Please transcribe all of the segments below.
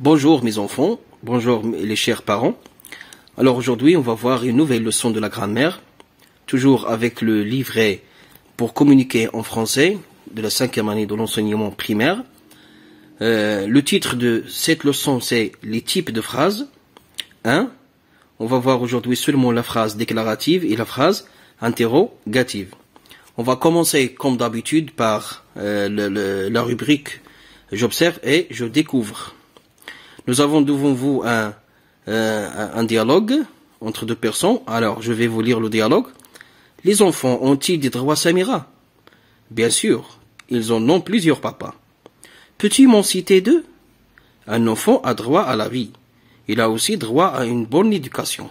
Bonjour mes enfants, bonjour les chers parents. Alors aujourd'hui on va voir une nouvelle leçon de la grammaire, toujours avec le livret pour communiquer en français de la 5e année de l'enseignement primaire. Le titre de cette leçon c'est les types de phrases. On va voir aujourd'hui seulement la phrase déclarative et la phrase interrogative. On va commencer comme d'habitude par la rubrique j'observe et je découvre. Nous avons devant vous un dialogue entre deux personnes. Alors, je vais vous lire le dialogue. Les enfants ont-ils des droits, Samira? Bien sûr, ils en ont plusieurs, papa. Peux-tu m'en citer deux? Un enfant a droit à la vie. Il a aussi droit à une bonne éducation.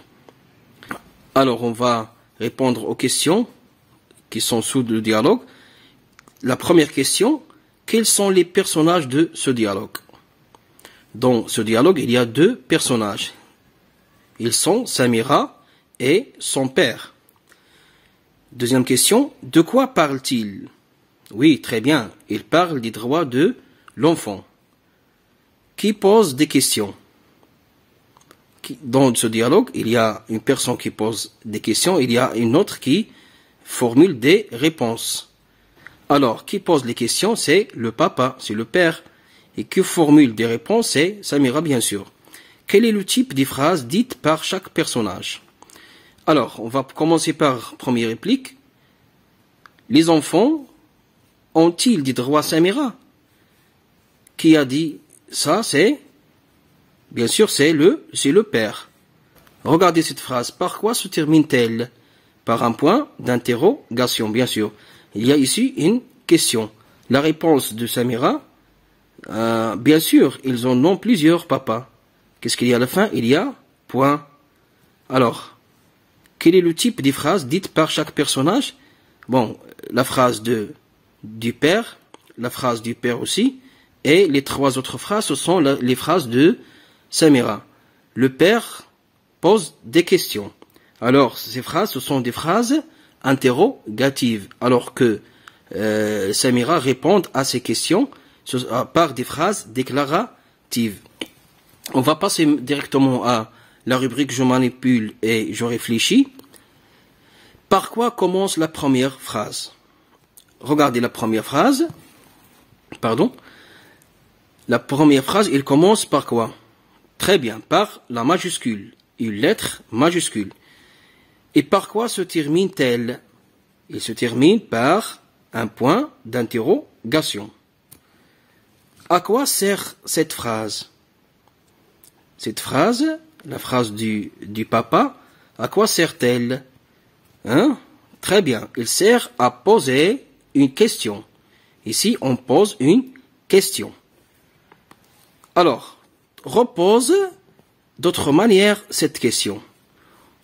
Alors, on va répondre aux questions qui sont sous le dialogue. La première question, quels sont les personnages de ce dialogue? Dans ce dialogue, il y a deux personnages. Ils sont Samira et son père. Deuxième question, de quoi parle-t-il? Oui, très bien, il parle des droits de l'enfant. Qui pose des questions? Dans ce dialogue, il y a une personne qui pose des questions, il y a une autre qui formule des réponses. Alors, qui pose les questions, c'est le papa, c'est le père. Et qui formule des réponses, c'est Samira, bien sûr. Quel est le type des phrases dites par chaque personnage? Alors, on va commencer par première réplique. Les enfants ont-ils des droits, Samira? Qui a dit ça? C'est, bien sûr, c'est le père. Regardez cette phrase. Par quoi se termine-t-elle? Par un point d'interrogation, bien sûr. Il y a ici une question. La réponse de Samira, bien sûr, ils en ont plusieurs, papa. Qu'est-ce qu'il y a à la fin? Il y a point. Alors, quel est le type des phrases dites par chaque personnage? Bon, la phrase du père, la phrase du père aussi, et les trois autres phrases, ce sont les phrases de Samira. Le père pose des questions. Alors, ces phrases, ce sont des phrases interrogatives, alors que Samira répond à ces questions par des phrases déclaratives. On va passer directement à la rubrique je manipule et je réfléchis. Par quoi commence la première phrase? Regardez la première phrase. La première phrase, il commence par quoi? Très bien, par la majuscule, une lettre majuscule. Et par quoi se termine-t-elle? Il se termine par un point d'interrogation. À quoi sert cette phrase? Cette phrase, la phrase du papa, à quoi sert-elle? Très bien, il sert à poser une question. Ici, on pose une question. Alors, repose d'autre manière cette question.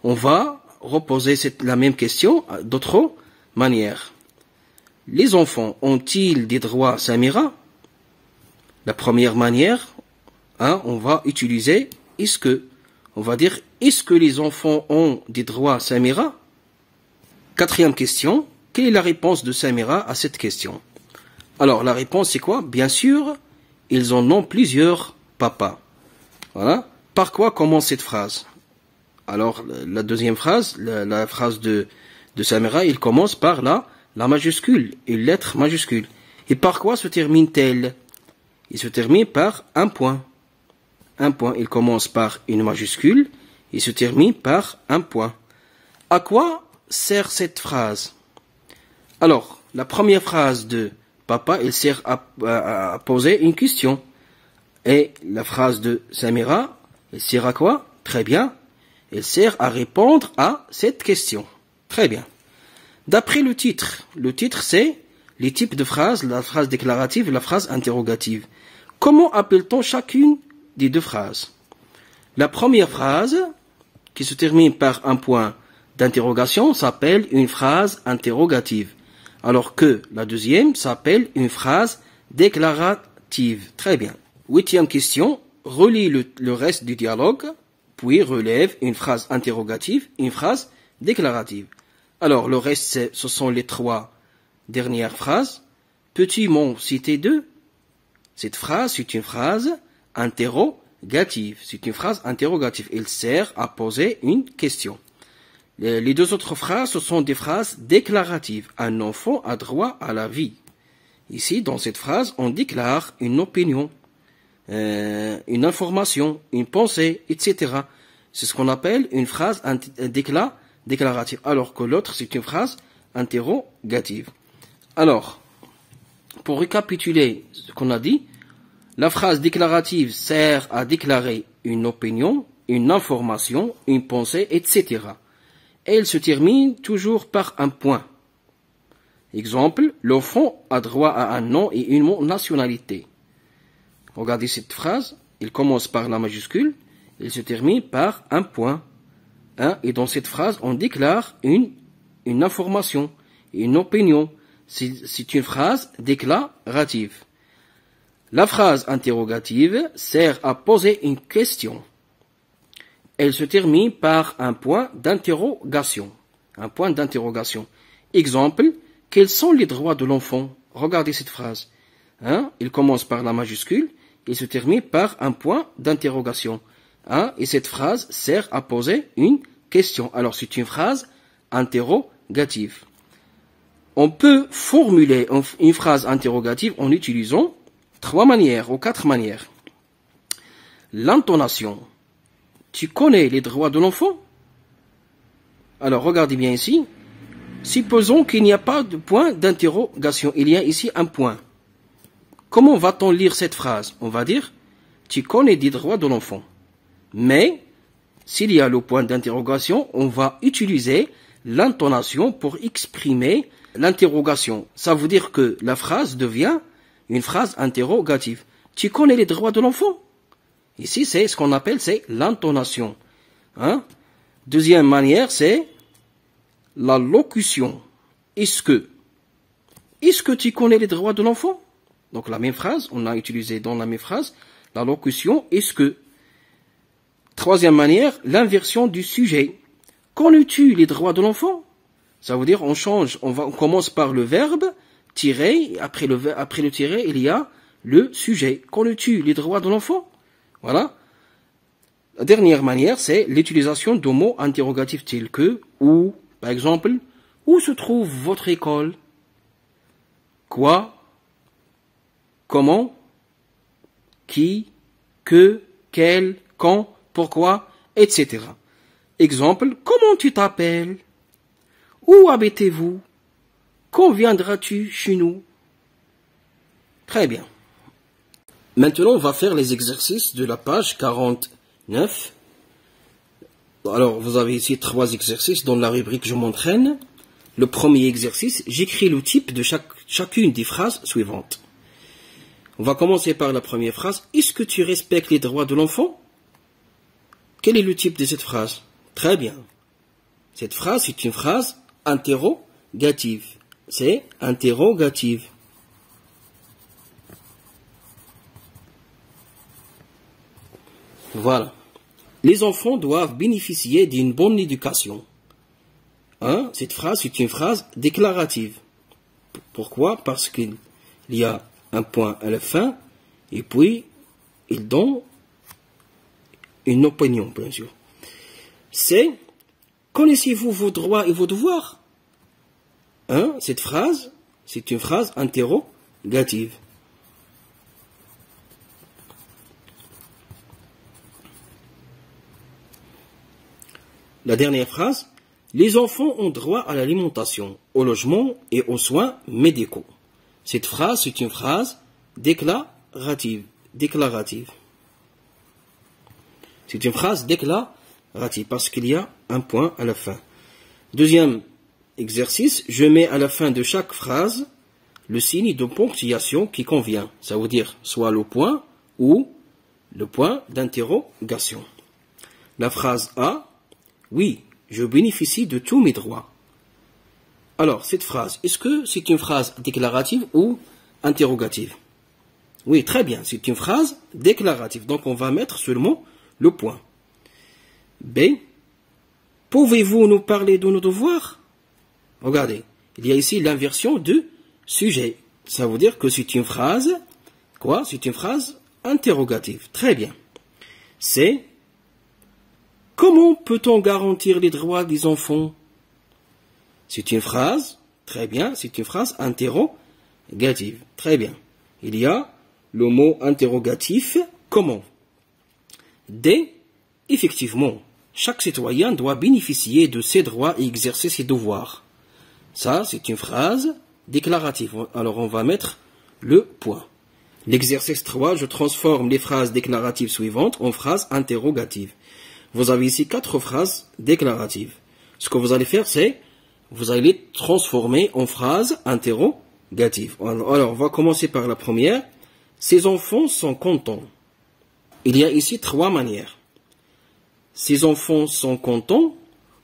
On va reposer la même question d'autre manière. Les enfants ont-ils des droits, Samira? La première manière, on va utiliser est-ce que. On va dire est-ce que les enfants ont des droits, Samira? Quatrième question, quelle est la réponse de Samira à cette question? Alors la réponse c'est quoi? Bien sûr, ils en ont plusieurs, papa. Voilà. Par quoi commence cette phrase? Alors la deuxième phrase, la phrase de Samira, il commence par la majuscule, une lettre majuscule. Et par quoi se termine-t-elle? Il se termine par un point. Un point, il commence par une majuscule, il se termine par un point. À quoi sert cette phrase? Alors, la première phrase de papa, elle sert à poser une question. Et la phrase de Samira, elle sert à quoi? Très bien. Elle sert à répondre à cette question. Très bien. D'après le titre c'est les types de phrases, la phrase déclarative et la phrase interrogative. Comment appelle-t-on chacune des deux phrases? La première phrase, qui se termine par un point d'interrogation, s'appelle une phrase interrogative, alors que la deuxième s'appelle une phrase déclarative. Très bien. 8e question, relis le reste du dialogue, puis relève une phrase interrogative, une phrase déclarative. Alors, le reste, ce sont les trois dernières phrases. Peux-tu m'en citer deux? Cette phrase, c'est une phrase interrogative. interrogative. C'est une phrase interrogative. Elle sert à poser une question. Les deux autres phrases, ce sont des phrases déclaratives. Un enfant a droit à la vie. Ici, dans cette phrase, on déclare une opinion, une information, une pensée, etc. C'est ce qu'on appelle une phrase déclarative. Alors que l'autre, c'est une phrase interrogative. Alors, pour récapituler ce qu'on a dit, la phrase déclarative sert à déclarer une opinion, une information, une pensée, etc. Elle se termine toujours par un point. Exemple, l'enfant a droit à un nom et une nationalité. Regardez cette phrase, il commence par la majuscule, il se termine par un point. Et dans cette phrase, on déclare une information, une opinion. C'est une phrase déclarative. La phrase interrogative sert à poser une question. Elle se termine par un point d'interrogation. Un point d'interrogation. Exemple, quels sont les droits de l'enfant? Regardez cette phrase. Il commence par la majuscule, il se termine par un point d'interrogation. Et cette phrase sert à poser une question. Alors c'est une phrase interrogative. On peut formuler une phrase interrogative en utilisant 3 manières ou 4 manières. L'intonation. Tu connais les droits de l'enfant? Alors regardez bien ici. Supposons qu'il n'y a pas de point d'interrogation. Il y a ici un point. Comment va-t-on lire cette phrase? On va dire, tu connais les droits de l'enfant. Mais, s'il y a le point d'interrogation, on va utiliser l'intonation pour exprimer l'interrogation. Ça veut dire que la phrase devient une phrase interrogative. Tu connais les droits de l'enfant? Ici, c'est ce qu'on appelle, c'est l'intonation. Deuxième manière, c'est la locution. Est-ce que tu connais les droits de l'enfant? Donc la même phrase, on a utilisé dans la même phrase la locution est-ce que. Troisième manière, l'inversion du sujet. Connais-tu les droits de l'enfant? Ça veut dire on change, on commence par le verbe, tirer, après le tirer, il y a le sujet. Connais-tu les droits de l'enfant? Voilà. La dernière manière, c'est l'utilisation de mots interrogatifs tels que où, par exemple, où se trouve votre école? Quoi? Comment? Qui? Que? Quel? Quand? Pourquoi? Etc. Exemple, comment tu t'appelles? Où habitez-vous? Quand viendras-tu chez nous? Très bien. Maintenant, on va faire les exercices de la page 49. Alors, vous avez ici 3 exercices dans la rubrique « Je m'entraîne ». Le premier exercice, j'écris le type de chacune des phrases suivantes. On va commencer par la première phrase. Est-ce que tu respectes les droits de l'enfant? Quel est le type de cette phrase? Très bien. Cette phrase, c'est une phrase interrogative. C'est interrogative. Voilà. Les enfants doivent bénéficier d'une bonne éducation. Cette phrase, c'est une phrase déclarative. Pourquoi? Parce qu'il y a un point à la fin, et puis il donne une opinion, bien sûr. C'est, connaissez-vous vos droits et vos devoirs? Cette phrase, c'est une phrase interrogative. La dernière phrase, les enfants ont droit à l'alimentation, au logement et aux soins médicaux. Cette phrase, c'est une phrase déclarative. C'est une phrase déclarative parce qu'il y a un point à la fin. Deuxième exercice, je mets à la fin de chaque phrase le signe de ponctuation qui convient. Ça veut dire soit le point ou le point d'interrogation. La phrase A, oui, je bénéficie de tous mes droits. Alors, cette phrase, est-ce que c'est une phrase déclarative ou interrogative? Oui, très bien, c'est une phrase déclarative. Donc, on va mettre seulement le point. B, pouvez-vous nous parler de nos devoirs? Regardez, il y a ici l'inversion de sujet. Ça veut dire que c'est une phrase, quoi? C'est une phrase interrogative. Très bien. c'est comment peut-on garantir les droits des enfants? C'est une phrase, très bien, c'est une phrase interrogative. Très bien. Il y a le mot interrogatif, comment? D, effectivement, chaque citoyen doit bénéficier de ses droits et exercer ses devoirs. Ça, c'est une phrase déclarative. Alors, on va mettre le point. L'exercice 3, je transforme les phrases déclaratives suivantes en phrases interrogatives. Vous avez ici 4 phrases déclaratives. Ce que vous allez faire, c'est, vous allez les transformer en phrases interrogatives. Alors, on va commencer par la première. Ces enfants sont contents. Il y a ici 3 manières. Ces enfants sont contents.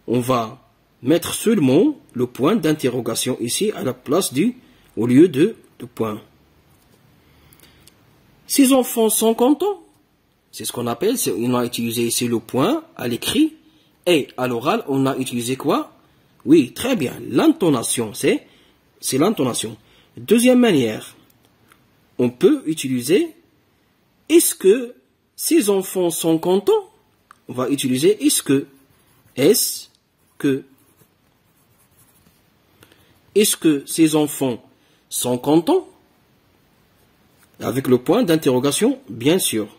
On va mettre seulement le point d'interrogation ici à la place au lieu de point. Ces enfants sont contents. C'est ce qu'on appelle, on a utilisé ici le point à l'écrit. Et à l'oral, on a utilisé quoi? Oui, très bien. L'intonation, c'est l'intonation. Deuxième manière, on peut utiliser est-ce que ces enfants sont contents? On va utiliser est-ce que. Est-ce que ces enfants sont contents? Avec le point d'interrogation, bien sûr.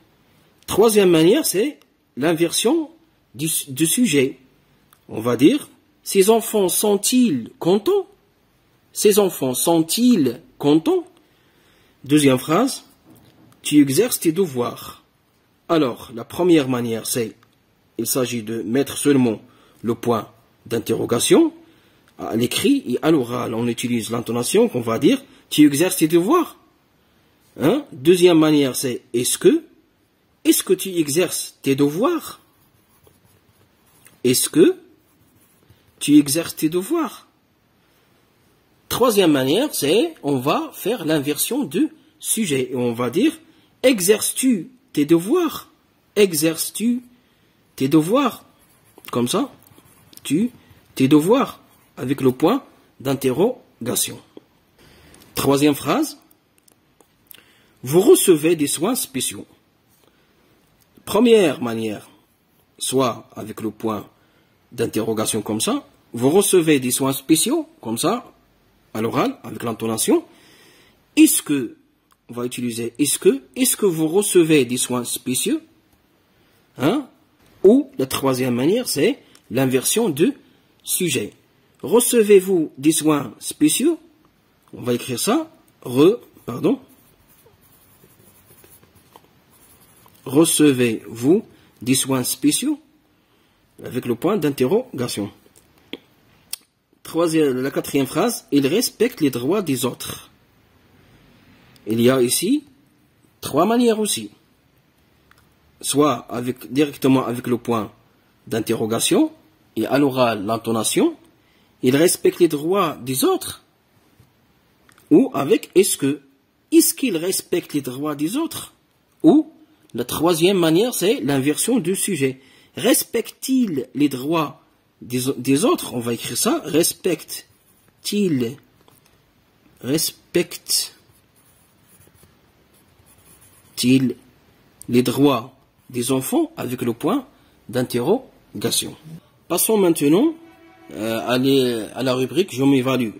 Troisième manière, c'est l'inversion du sujet. On va dire, ces enfants sont-ils contents? Ces enfants sont-ils contents? Deuxième phrase, tu exerces tes devoirs. Alors, la première manière, c'est, il s'agit de mettre seulement le point d'interrogation. À l'écrit et à l'oral, on utilise l'intonation qu'on va dire, tu exerces tes devoirs. Hein? Deuxième manière, c'est est-ce que tu exerces tes devoirs? Est-ce que tu exerces tes devoirs? Troisième manière, c'est on va faire l'inversion du sujet. Et on va dire exerces-tu tes devoirs? Exerces-tu tes devoirs? Comme ça, tes devoirs avec le point d'interrogation. Troisième phrase. Vous recevez des soins spéciaux. Première manière, soit avec le point d'interrogation comme ça, vous recevez des soins spéciaux, comme ça, à l'oral, avec l'intonation. Est-ce que, on va utiliser est-ce que vous recevez des soins spéciaux? Hein? Ou la troisième manière, c'est l'inversion de sujet. Recevez-vous des soins spéciaux? On va écrire ça, recevez-vous des soins spéciaux? Avec le point d'interrogation. La quatrième phrase, il respecte les droits des autres. Il y a ici 3 manières aussi. Soit directement avec le point d'interrogation, et à l'oral l'intonation, il respecte les droits des autres. Ou avec est-ce qu'il respecte les droits des autres? Ou la troisième manière, c'est l'inversion du sujet. Respecte-t-il les droits des autres? On va écrire ça. Respecte-t-il les droits des enfants avec le point d'interrogation? Passons maintenant à la rubrique je m'évalue.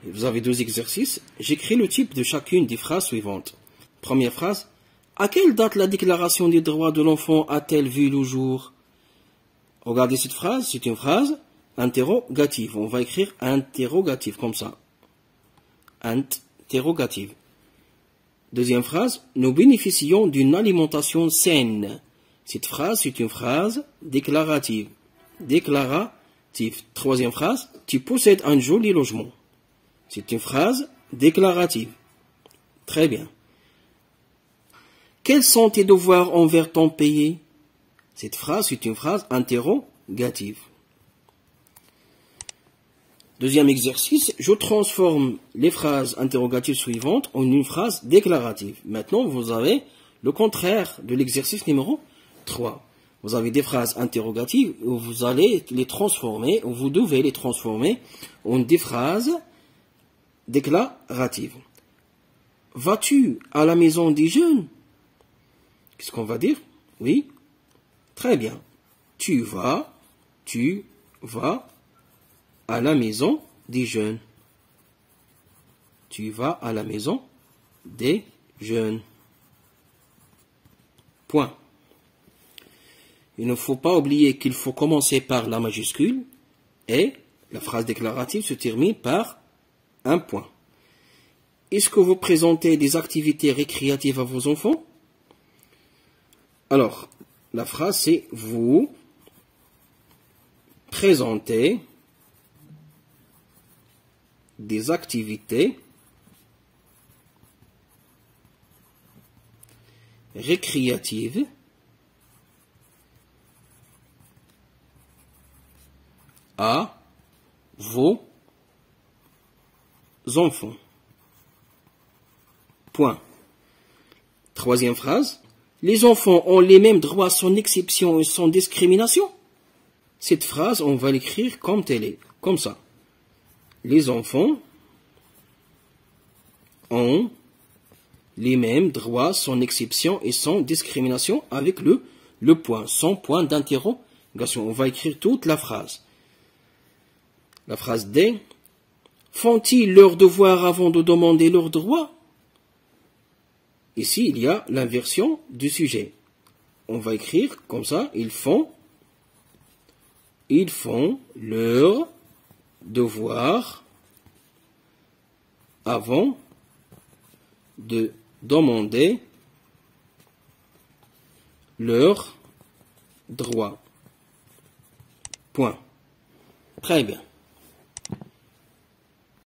Vous avez 2 exercices. J'écris le type de chacune des phrases suivantes. Première phrase. À quelle date la déclaration des droits de l'enfant a-t-elle vu le jour? Regardez cette phrase, c'est une phrase interrogative. On va écrire interrogative comme ça. Interrogative. Deuxième phrase, nous bénéficions d'une alimentation saine. Cette phrase, c'est une phrase déclarative. Troisième phrase, tu possèdes un joli logement. C'est une phrase déclarative. Très bien. Quels sont tes devoirs envers ton pays? Cette phrase, c'est une phrase interrogative. Deuxième exercice, je transforme les phrases interrogatives suivantes en une phrase déclarative. Maintenant, vous avez le contraire de l'exercice numéro 3. Vous avez des phrases interrogatives où vous allez les transformer, ou vous devez les transformer en des phrases déclaratives. Vas-tu à la maison des jeunes? Qu'est-ce qu'on va dire? Oui. Très bien. Tu vas à la maison des jeunes. Tu vas à la maison des jeunes. Point. Il ne faut pas oublier qu'il faut commencer par la majuscule et la phrase déclarative se termine par un point. Est-ce que vous présentez des activités récréatives à vos enfants? Alors, la phrase c'est vous présentez des activités récréatives à vos enfants. Point. Troisième phrase. Les enfants ont les mêmes droits sans exception et sans discrimination. Cette phrase, on va l'écrire comme telle est, comme ça. Les enfants ont les mêmes droits sans exception et sans discrimination avec le point, sans point d'interrogation. On va écrire toute la phrase. La phrase D. Font-ils leurs devoirs avant de demander leurs droits? Ici, il y a l'inversion du sujet. On va écrire comme ça, ils font leurs devoirs avant de demander leurs droits. Point. Très bien.